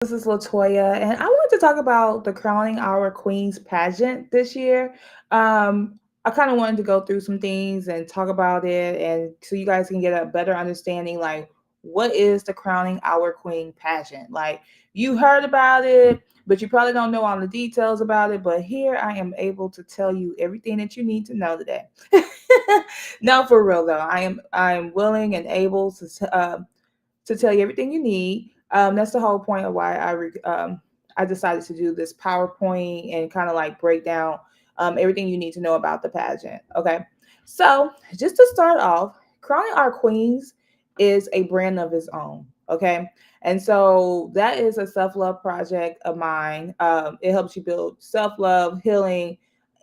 This is Latoya, and I wanted to talk about the Crowning Our Queens pageant this year. I kind of wanted to go through some things and talk about it, and so you guys can get a better understanding, like what is the Crowning Our Queen pageant? Like you heard about it, but you probably don't know all the details about it. But here I am able to tell you everything that you need to know today. No, for real though, I am willing and able to tell you everything you need. That's the whole point of why I decided to do this PowerPoint and kind of like break down everything you need to know about the pageant. Okay, so just to start off, Crowning Our Queens is a brand of its own. Okay, and so that is a self love project of mine. It helps you build self love, healing,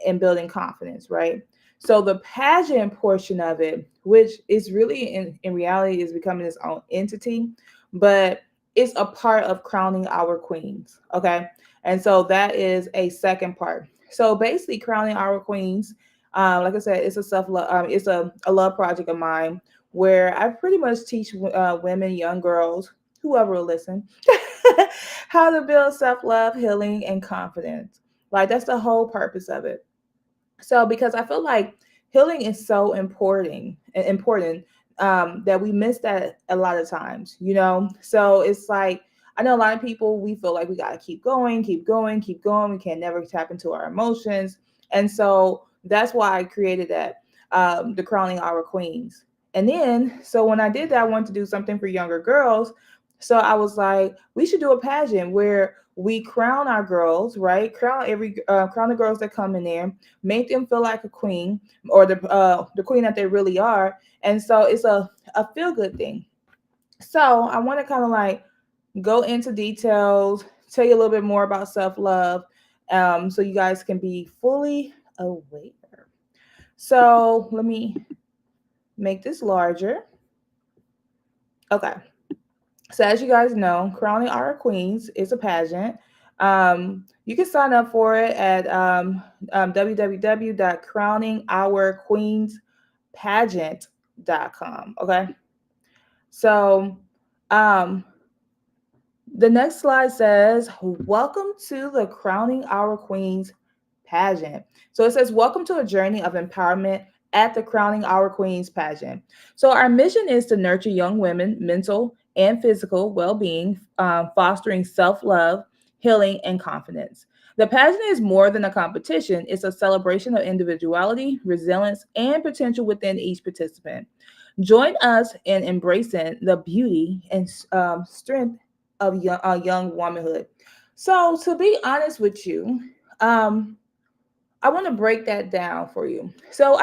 and building confidence. Right. So the pageant portion of it, which is really in reality is becoming its own entity, but it's a part of crowning our queens. Okay. And so that is a second part. So basically crowning our queens, like I said, it's a self love, it's a love project of mine where I pretty much teach women, young girls, whoever will listen, how to build self love, healing, and confidence. Like that's the whole purpose of it. So because I feel like healing is so important that we miss that a lot of times, you know. So it's like I know a lot of people we feel like we gotta keep going, keep going, keep going. We can never tap into our emotions, and so that's why I created that the crowning our queens. And then so when I did that, I wanted to do something for younger girls. So I was like, we should do a pageant where we crown our girls, right? Crown the girls that come in there, make them feel like a queen or the queen that they really are. And so it's a feel good thing. So I want to kind of like go into details, tell you a little bit more about self love, so you guys can be fully aware. So let me make this larger. Okay. So as you guys know, Crowning Our Queens is a pageant. You can sign up for it at www.crowningourqueenspageant.com. Okay. So um, the next slide says, welcome to the Crowning Our Queens pageant. So it says, welcome to a journey of empowerment at the Crowning Our Queens pageant. So our mission is to nurture young women, mental and physical well being, fostering self love, healing, and confidence. The pageant is more than a competition, it's a celebration of individuality, resilience, and potential within each participant. Join us in embracing the beauty and strength of young womanhood. So, to be honest with you, um, I want to break that down for you. So,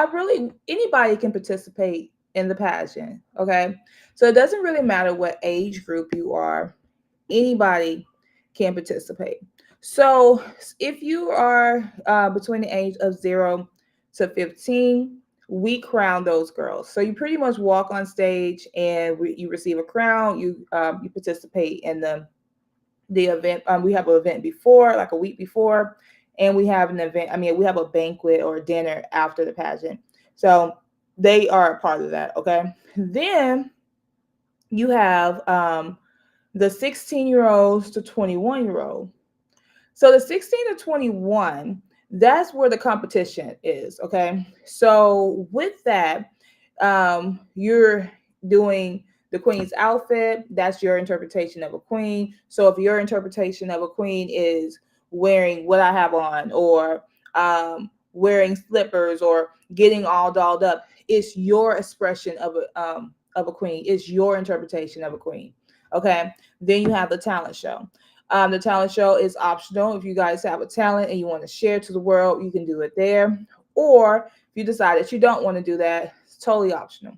anybody can participate in the pageant, okay? So, it doesn't really matter what age group you are, anybody can participate. So, if you are between the age of 0 to 15, we crown those girls. So you pretty much walk on stage and you receive a crown. You participate in the event. We have an event before, like a week before, and we have an event. I mean, we have a banquet or a dinner after the pageant. So they are a part of that. Okay. Then you have the 16-year-olds to 21-year-old. So the 16 to 21, that's where the competition is. Okay. So with that, you're doing the queen's outfit. That's your interpretation of a queen. So if your interpretation of a queen is wearing what I have on, or wearing slippers, or getting all dolled up, it's your expression of a queen. It's your interpretation of a queen. Okay. Then you have the talent show. The talent show is optional. If you guys have a talent and you want to share to the world, you can do it there. Or if you decide that you don't want to do that, it's totally optional.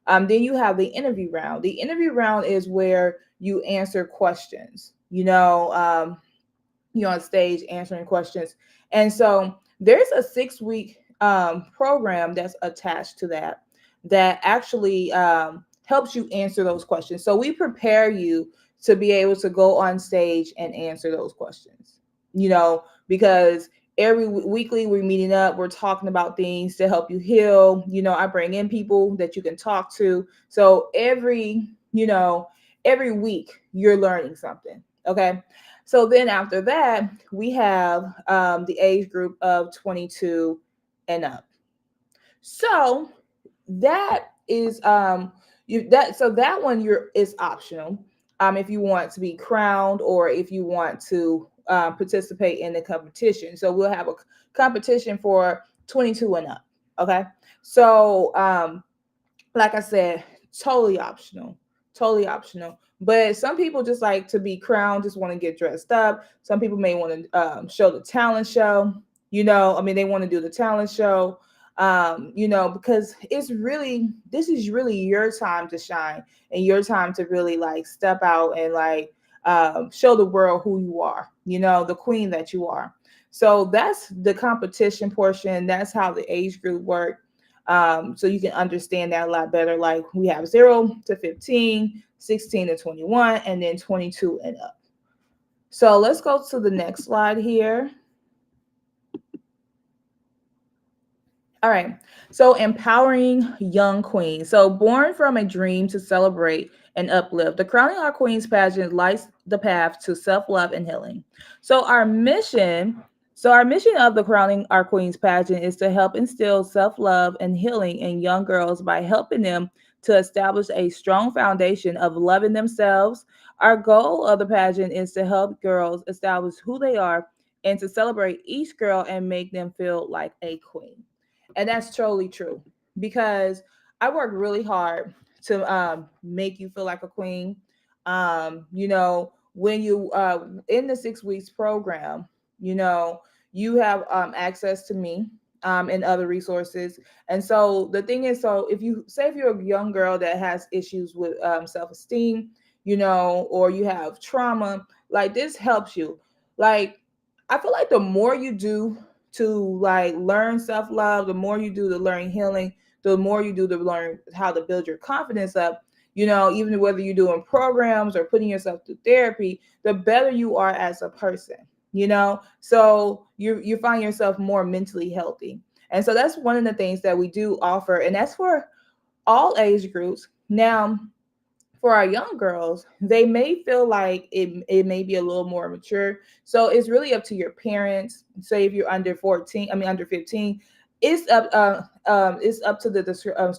Then you have the interview round. The interview round is where you answer questions. You're on stage answering questions. And so there's a 6 week program that's attached to that actually helps you answer those questions. So we prepare you to be able to go on stage and answer those questions, because every weekly we're meeting up, we're talking about things to help you heal. I bring in people that you can talk to. So every week you're learning something. Okay. So then after that, we have the age group of 22 and up. So that is you that so that one you're is optional if you want to be crowned or if you want to participate in the competition. So we'll have a competition for 22 and up. Okay. So like I said, totally optional, totally optional. But some people just like to be crowned, just want to get dressed up. Some people may want to show the talent show. I mean, they want to do the talent show. Because this is really your time to shine and your time to really like step out and like show the world who you are. The queen that you are. So that's the competition portion. That's how the age group work, so you can understand that a lot better. Like we have 0 to 15, 16 to 21, and then 22 and up. So let's go to the next slide here. All right. So empowering young queens. So born from a dream to celebrate and uplift, the Crowning Our Queens pageant lights the path to self-love and healing. So our mission of the Crowning Our Queens pageant is to help instill self-love and healing in young girls by helping them to establish a strong foundation of loving themselves. Our goal of the pageant is to help girls establish who they are and to celebrate each girl and make them feel like a queen. And that's totally true because I work really hard to make you feel like a queen. When you in the 6 weeks program, you know, you have access to me and other resources. And so the thing is, so if you're a young girl that has issues with self-esteem, or you have trauma, like this helps you. Like I feel like the more you do to like learn self-love, the more you do to learn healing, the more you do to learn how to build your confidence up, even whether you're doing programs or putting yourself through therapy, the better you are as a person, so you find yourself more mentally healthy. And so that's one of the things that we do offer, and that's for all age groups. Now, for our young girls, they may feel like it may be a little more mature. So it's really up to your parents. Say if you're under 14, I mean under 15, it's up to the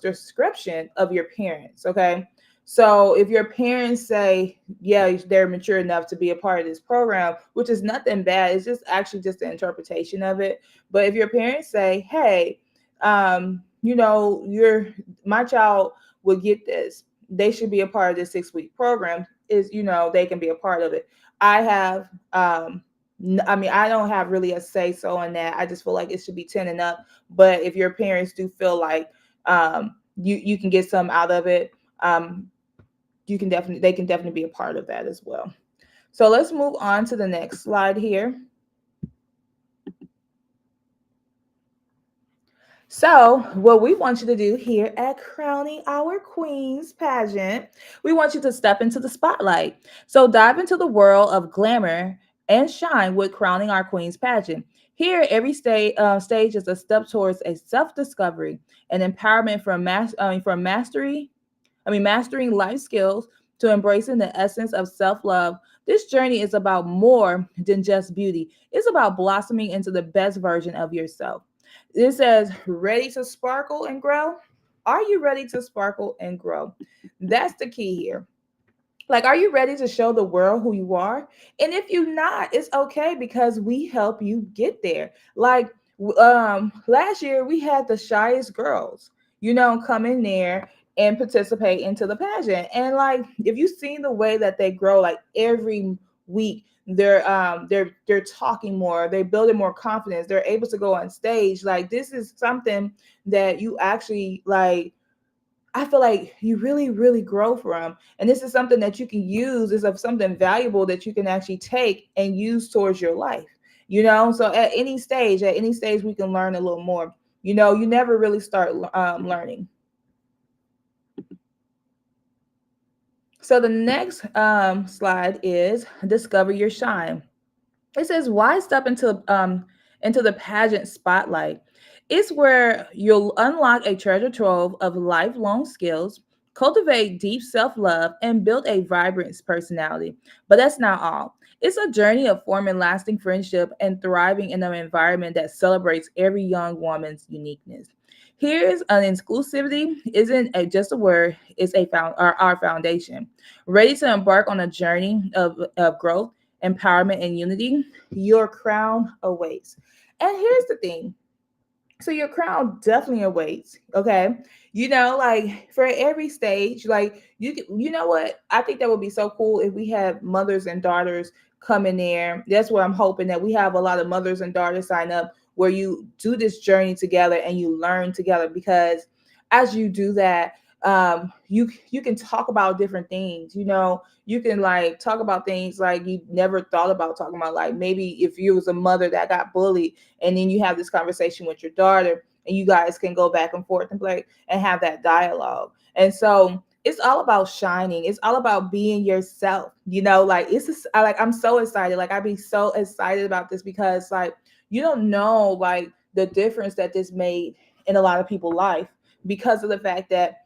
description of your parents. Okay. So if your parents say, yeah, they're mature enough to be a part of this program, which is nothing bad, it's just actually just the interpretation of it. But if your parents say, hey, your my child will get this, they should be a part of this 6 week program, is they can be a part of it. I have I mean, I don't have really a say so on that. I just feel like it should be 10 and up. But if your parents do feel like you can get some out of it, they can definitely be a part of that as well. So let's move on to the next slide here. So, what we want you to do here at Crowning Our Queens pageant, we want you to step into the spotlight. So, dive into the world of glamour and shine with Crowning Our Queens pageant. Here, every stage is a step towards a self-discovery and empowerment from mastering life skills to embracing the essence of self-love. This journey is about more than just beauty. It's about blossoming into the best version of yourself. It says, ready to sparkle and grow. Are you ready to sparkle and grow? That's the key here. Like, are you ready to show the world who you are? And if you're not, it's okay because we help you get there. Like, last year we had the shyest girls, come in there and participate into the pageant. And like, if you've seen the way that they grow, like every week, they're talking more, they're building more confidence, they're able to go on stage. Like, this is something that you actually like, I feel like you really, really grow from. And this is something that you can use, is of something valuable that you can actually take and use towards your life. So at any stage, we can learn a little more. You never really start learning. So the next slide is discover your shine. It says, why step into the pageant spotlight? It's where you'll unlock a treasure trove of lifelong skills, cultivate deep self love, and build a vibrant personality. But that's not all. It's a journey of forming lasting friendship and thriving in an environment that celebrates every young woman's uniqueness. Here's an inclusivity isn't just a word, it's our foundation. Ready to embark on a journey of growth, empowerment, and unity? Your crown awaits. And here's the thing, so your crown definitely awaits, okay? Like for every stage, like you know what? I think that would be so cool if we had mothers and daughters come in there. That's what I'm hoping, that we have a lot of mothers and daughters sign up where you do this journey together and you learn together, because as you do that, you can talk about different things. You can like talk about things like you never thought about talking about, like maybe if you was a mother that got bullied, and then you have this conversation with your daughter, and you guys can go back and forth and play and have that dialogue. And so it's all about shining, it's all about being yourself. Like it's just, I'm so excited, like I'd be so excited about this, because like you don't know like the difference that this made in a lot of people's life, because of the fact that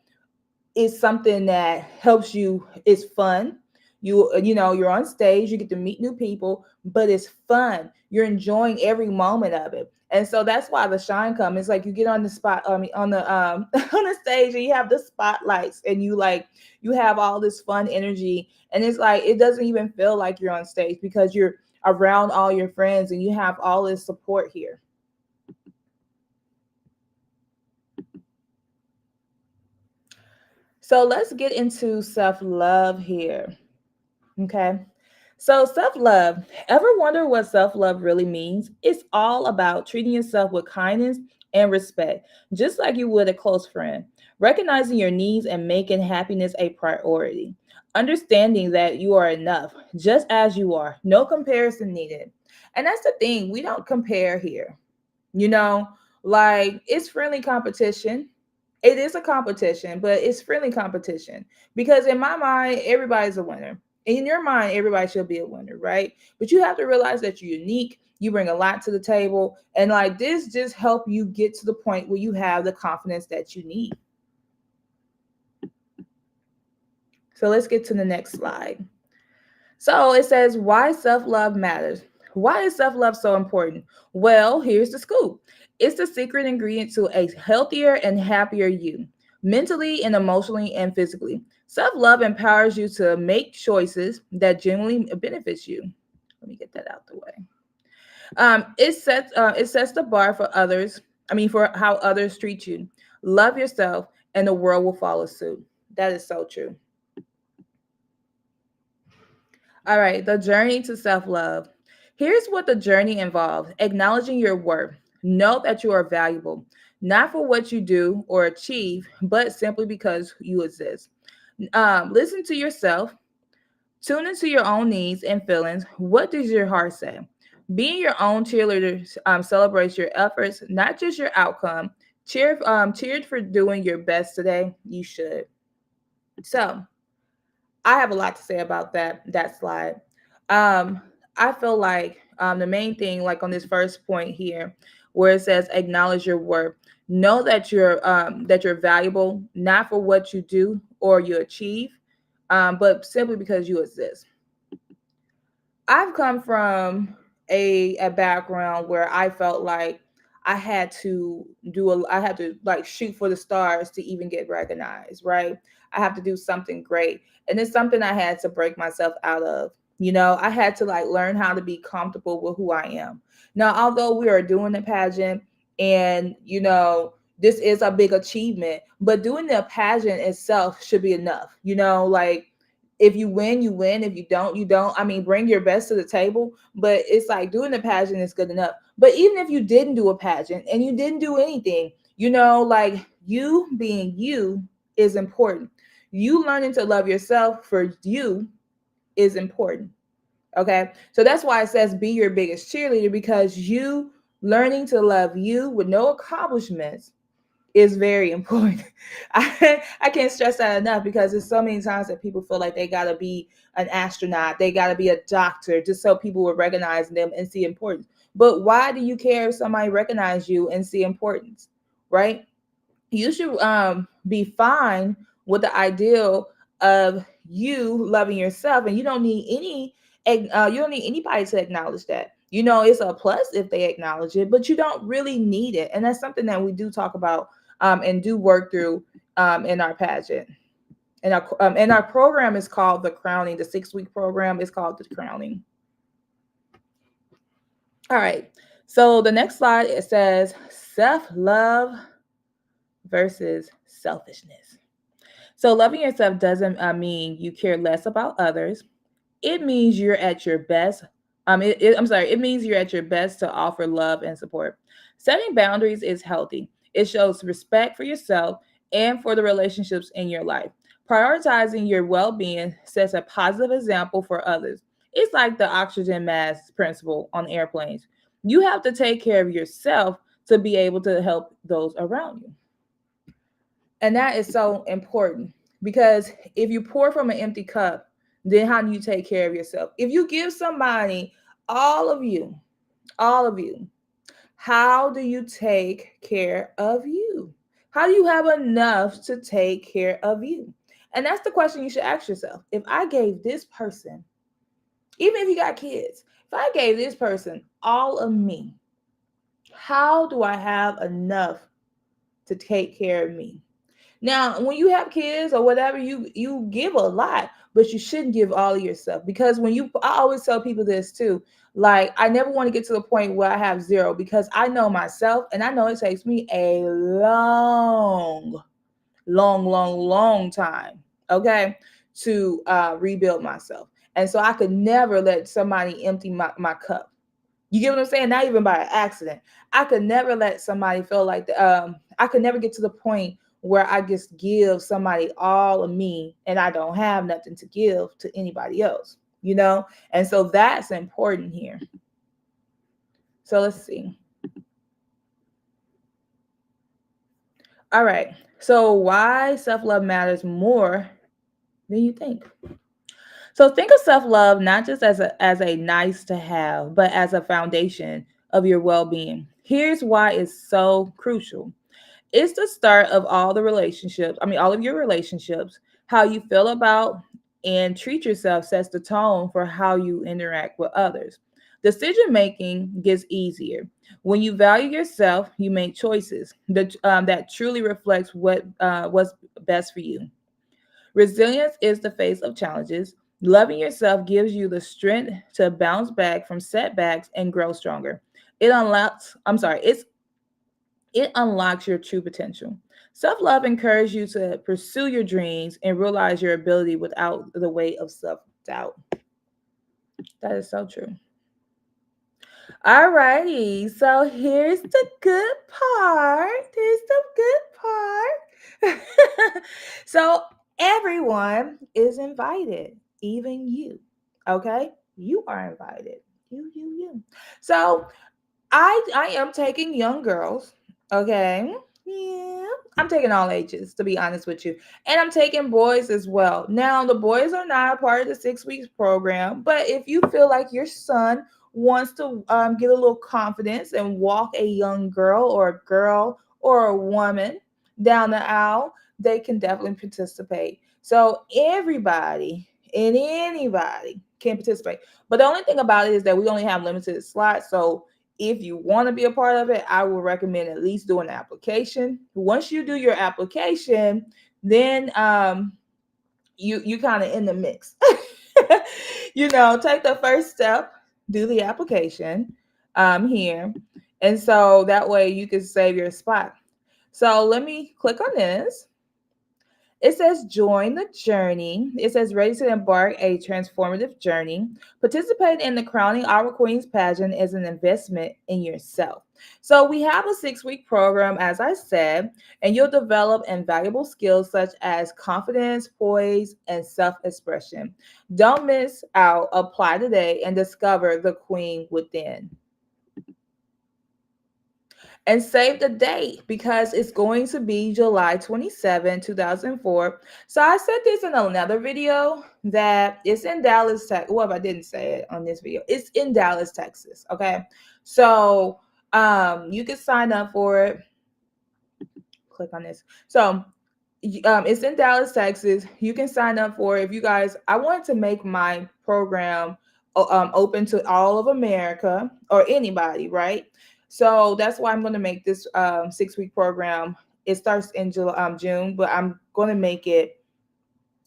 it's something that helps you. It's fun. You're on stage, you get to meet new people, but it's fun. You're enjoying every moment of it. And so that's why the shine comes. It's like you get on the spot, I mean on the on the stage, and you have the spotlights, and you have all this fun energy, and it's like it doesn't even feel like you're on stage, because you're around all your friends and you have all this support here. So let's get into self-love here. Okay. So, self love. Ever wonder what self love really means? It's all about treating yourself with kindness and respect, just like you would a close friend. Recognizing your needs and making happiness a priority. Understanding that you are enough, just as you are. No comparison needed. And that's the thing, we don't compare here. You know, like it's friendly competition. It is a competition, but it's friendly competition, because in my mind, everybody's a winner. In your mind, everybody should be a winner, right? But you have to realize that you're unique. You bring a lot to the table, and like this just help you get to the point where you have the confidence that you need. So let's get to the next slide. So it says why self love matters. Why is self love so important? Well, here's the scoop, it's the secret ingredient to a healthier and happier you, mentally and emotionally and physically. Self love empowers you to make choices that genuinely benefits you. Let me get that out the way. It sets the bar for others. I mean, for how others treat you. Love yourself, and the world will follow suit. That is so true. All right, the journey to self love. Here's what the journey involves: acknowledging your worth. Know that you are valuable, not for what you do or achieve, but simply because you exist. Listen to yourself, tune into your own needs and feelings. What does your heart say? Being your own cheerleader celebrates your efforts, not just your outcome. Cheered for doing your best today. You should. So, I have a lot to say about that slide. Um, I feel like the main thing, like on this first point here, where it says acknowledge your worth, know that you're valuable, not for what you do or you achieve, but simply because you exist. I've come from a background where I felt like I had to like shoot for the stars to even get recognized, right? I have to do something great. And it's something I had to break myself out of. I had to like learn how to be comfortable with who I am. Now, although we are doing the pageant, and this is a big achievement, but doing the pageant itself should be enough. Like if you win, you win. If you don't, you don't. I mean, bring your best to the table, but it's like doing the pageant is good enough. But even if you didn't do a pageant and you didn't do anything, like you being you is important. You learning to love yourself for you is important. Okay. So that's why it says be your biggest cheerleader, because you learning to love you with no accomplishments is very important. I can't stress that enough, because there's so many times that people feel like they gotta be an astronaut, they gotta be a doctor just so people will recognize them and see importance. But why do you care if somebody recognize you and see importance, right? You should be fine with the ideal of you loving yourself, and you don't need you don't need anybody to acknowledge that. It's a plus if they acknowledge it, but you don't really need it. And that's something that we do talk about, and do work through, in our pageant. And our program is called the Crowning. The 6-week program is called the Crowning. All right. So the next slide, it says self-love versus selfishness. So loving yourself doesn't mean you care less about others. It means you're at your best. I'm sorry. It means you're at your best to offer love and support. Setting boundaries is healthy. It shows respect for yourself and for the relationships in your life. Prioritizing your well-being sets a positive example for others. It's like the oxygen mask principle on airplanes. You have to take care of yourself to be able to help those around you. And that is so important, because if you pour from an empty cup, then how do you take care of yourself? If you give somebody all of you, all of you, how do you take care of you? How do you have enough to take care of you? And that's the question you should ask yourself. If I gave this person, even if you got kids, if I gave this person all of me, how do I have enough to take care of me? Now, when you have kids or whatever, you give a lot, but you shouldn't give all of yourself, because I always tell people this too. Like, I never want to get to the point where I have zero, because I know myself and I know it takes me a long, long, long, long time, okay, to rebuild myself. And so I could never let somebody empty my cup. You get what I'm saying? Not even by an accident. I could never let somebody feel like I could never get to the point where I just give somebody all of me and I don't have nothing to give to anybody else. And so that's important here. So let's see. All right. So why self-love matters more than you think. So think of self-love not just as a nice to have, but as a foundation of your well-being. Here's why it's so crucial. It's the start of all of your relationships. How you feel about and treat yourself sets the tone for how you interact with others. Decision making gets easier. When you value yourself, you make choices that truly reflects what's best for you. Resilience is the face of challenges. Loving yourself gives you the strength to bounce back from setbacks and grow stronger. It unlocks your true potential. Self love encourages you to pursue your dreams and realize your ability without the weight of self doubt. That is so true. All righty. So here's the good part. Here's the good part. So everyone is invited, even you. Okay? You are invited. You. So I am taking young girls. Okay. Yeah. I'm taking all ages, to be honest with you. And I'm taking boys as well. Now, the boys are not a part of the 6 weeks program, but if you feel like your son wants to get a little confidence and walk a young girl or a woman down the aisle, they can definitely participate. So everybody and anybody can participate. But the only thing about it is that we only have limited slots. So if you want to be a part of it, I would recommend at least doing an application. Once you do your application, then you kind of in the mix. Take the first step, do the application here. And so that way you can save your spot. So let me click on this. It says join the journey. It says ready to embark a transformative journey. Participate in the Crowning Our Queens pageant is an investment in yourself. So we have a 6-week program, as I said, and you'll develop invaluable skills such as confidence, poise, and self-expression. Don't miss out. Apply today and discover the queen within. And save the date, because it's going to be July 27, 2004. So I said this in another video that it's in Dallas, Texas. Well, if I didn't say it on this video, it's in Dallas, Texas. Okay. So you can sign up for it. Click on this. So It's in Dallas, Texas. You can sign up for it. If you guys, I wanted to make my program open to all of America or anybody, right? So that's why I'm going to make this 6 week program. It starts in June, but I'm going to make it.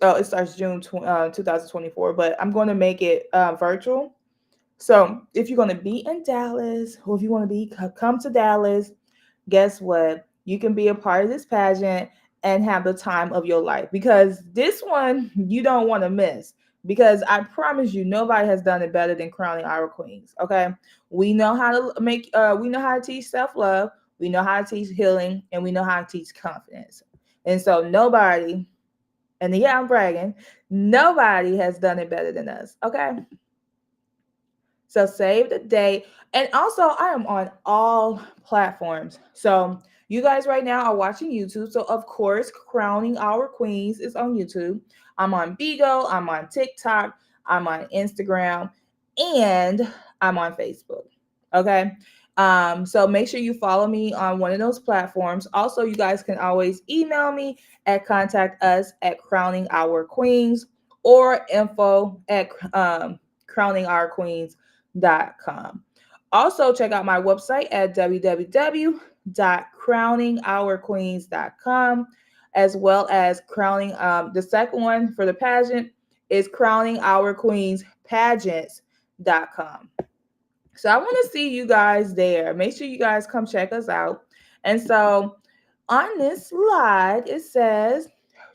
Oh, it starts June 2024, but I'm going to make it virtual. So if you're going to be in Dallas, or if you want to come to Dallas, guess what? You can be a part of this pageant and have the time of your life, because this one you don't want to miss, because I promise you nobody has done it better than crowning our queens. Okay, we know how to we know how to teach self-love, we know how to teach healing, and we know how to teach confidence. And so nobody, and yeah, I'm bragging, nobody has done it better than us. Okay, so save the date. And also, I am on all platforms. So you guys right now are watching YouTube. So of course, Crowning Our Queens is on YouTube. I'm on Bigo, I'm on TikTok, I'm on Instagram, and I'm on Facebook. Okay. So make sure you follow me on one of those platforms. Also, you guys can always email me at contact us at crowning our queens, or info at crowningourqueens.com. Also, check out my website at www.crowningourqueens.com, as well as crowning. The second one for the pageant is crowningourqueenspageants.com. So I want to see you guys there. Make sure you guys come check us out. And so on this slide, it says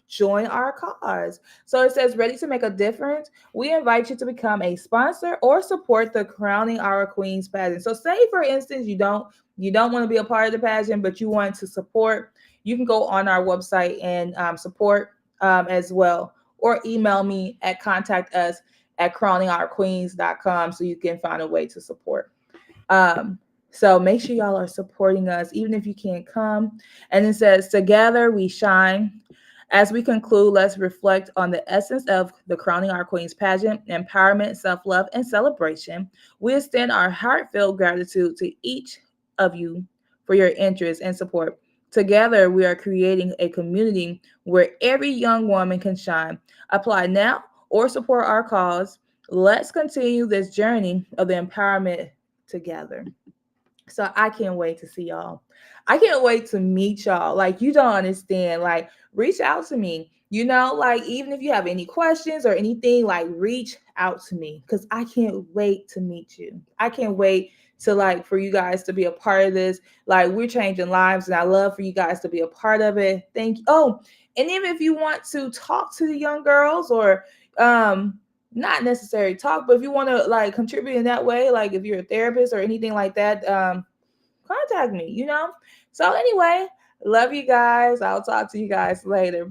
join our cause. So it says ready to make a difference. We invite you to become a sponsor or support the Crowning Our Queens pageant. So say for instance you don't want to be a part of the pageant, but you want to support, you can go on our website and support as well, or email me at contact us at crowningourqueens.com so you can find a way to support. Um, so make sure y'all are supporting us, even if you can't come. And it says, together we shine. As we conclude, let's reflect on the essence of the Crowning Our Queens pageant: empowerment, self love, and celebration. We extend our heartfelt gratitude to each of you for your interest and support. Together, we are creating a community where every young woman can shine. Apply now or support our cause. Let's continue this journey of the empowerment together. So I can't wait to see y'all. I can't wait to meet y'all. Like, you don't understand. Like, reach out to me. Like, even if you have any questions or anything, like, reach out to me, because I can't wait to meet you. I can't wait to, like, for you guys to be a part of this. Like, we're changing lives, and I love for you guys to be a part of it. Thank you. Oh, and even if you want to talk to the young girls, or not necessarily talk, but if you want to like contribute in that way, like if you're a therapist or anything like that, contact me. So anyway, love you guys. I'll talk to you guys later. Bye.